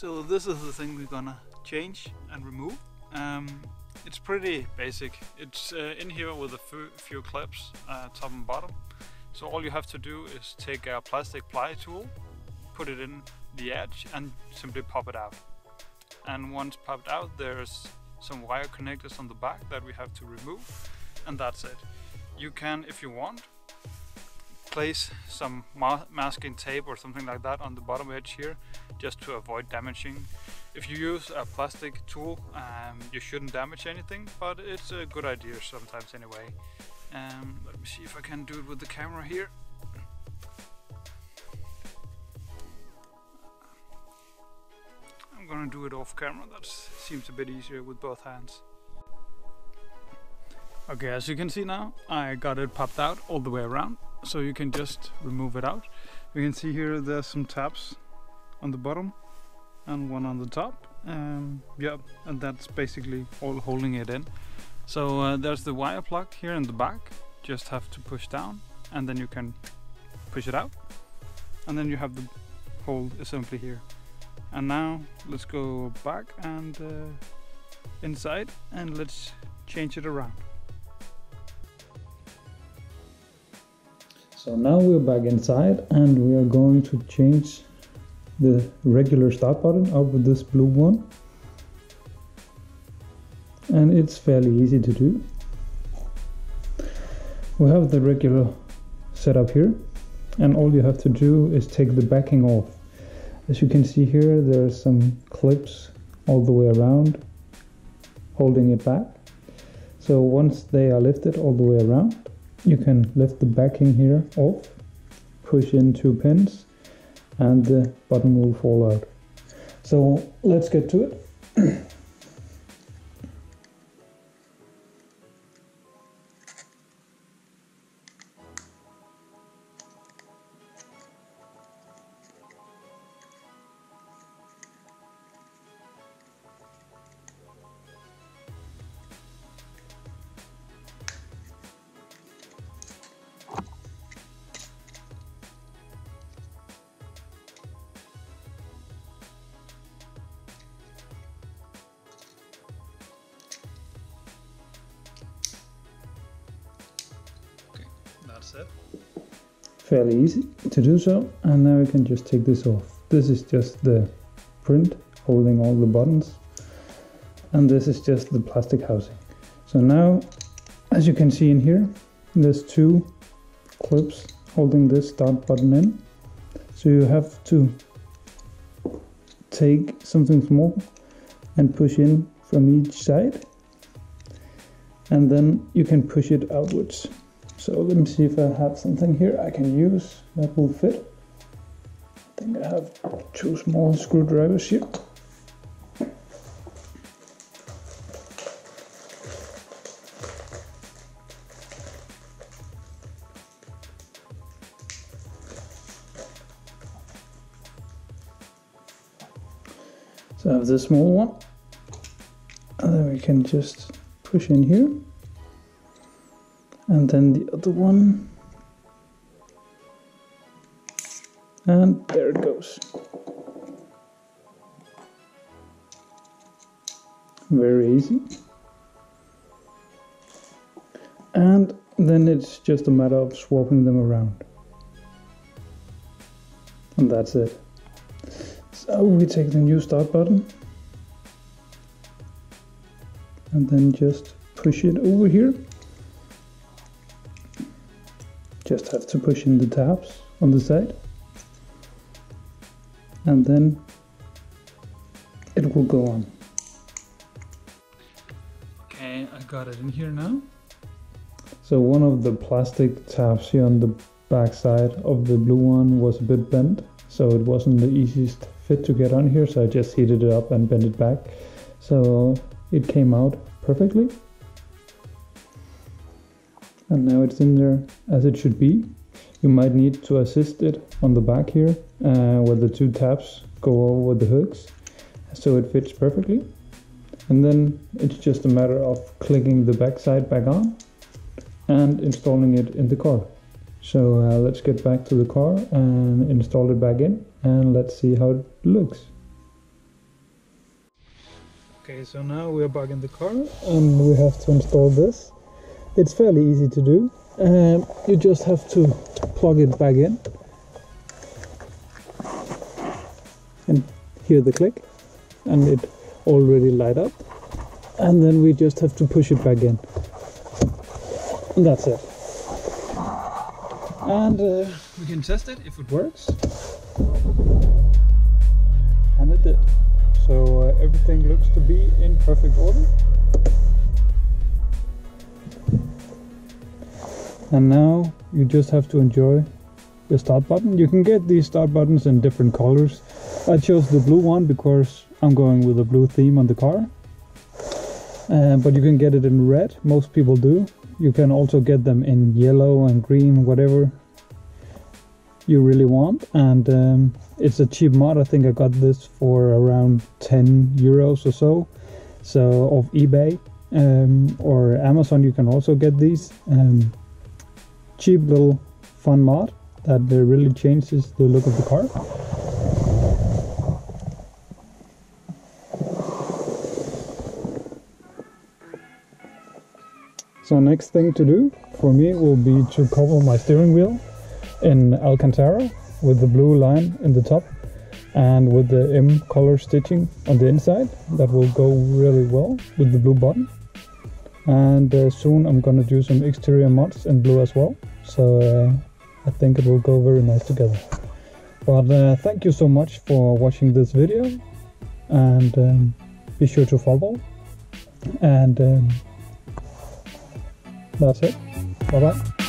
So this is the thing we're gonna change and remove. It's pretty basic. It's in here with a few clips, top and bottom. So all you have to do is take a plastic ply tool, put it in the edge and simply pop it out. And once popped out, there's some wire connectors on the back that we have to remove, and that's it. You can, if you want, place some masking tape or something like that on the bottom edge here, just to avoid damaging. If you use a plastic tool, you shouldn't damage anything, but it's a good idea sometimes anyway. Let me see if I can do it with the camera here. I'm gonna do it off camera, that seems a bit easier with both hands. Okay, as you can see now, I got it popped out all the way around, so you can just remove it out. You can see here there's some tabs on the bottom and one on the top. Yeah, and that's basically all holding it in. So there's the wire plug here in the back, just have to push down and then you can push it out. And then you have the whole assembly here. And now let's go back and inside and let's change it around. So now we're back inside and we are going to change the regular start button out with this blue one. And it's fairly easy to do. We have the regular setup here, and all you have to do is take the backing off. As you can see here, there's some clips all the way around holding it back. So once they are lifted all the way around, you can lift the backing here off, push in 2 pins, and the button will fall out. So let's get to it. That's it. Fairly easy to do so, and now we can just take this off. This is just the print holding all the buttons, and this is just the plastic housing. So now, as you can see in here, there's 2 clips holding this start button in. So you have to take something small and push in from each side, and then you can push it outwards. So let me see if I have something here I can use that will fit. I think I have 2 small screwdrivers here. So I have this small one, and then we can just push in here. And then the other one, and there it goes. Very easy. And then it's just a matter of swapping them around. And that's it. So we take the new start button and then just push it over here. Just have to push in the tabs on the side, and then it will go on. Okay, I got it in here now. So one of the plastic tabs here on the back side of the blue one was a bit bent, so it wasn't the easiest fit to get on here, so I just heated it up and bent it back, so it came out perfectly. And now it's in there as it should be. You might need to assist it on the back here, where the 2 tabs go over the hooks, so it fits perfectly. And then it's just a matter of clicking the back side back on and installing it in the car. So let's get back to the car and install it back in, and let's see how it looks. Okay, so now we're back in the car and we have to install this. It's fairly easy to do. You just have to plug it back in and hear the click, and it already light up, and then we just have to push it back in, and that's it. And we can test it if it works, and it did. So everything looks to be in perfect order. And now you just have to enjoy the start button. You can get these start buttons in different colors. I chose the blue one because I'm going with a blue theme on the car. But you can get it in red, most people do. You can also get them in yellow and green, whatever you really want. And it's a cheap mod. I think I got this for around 10 euros or so. So off eBay or Amazon you can also get these. Cheap little fun mod that really changes the look of the car. So next thing to do for me will be to cover my steering wheel in Alcantara with the blue line in the top and with the M color stitching on the inside. That will go really well with the blue button. And soon I'm gonna do some exterior mods in blue as well. So I think it will go very nice together. But thank you so much for watching this video, and be sure to follow, and that's it. Bye bye.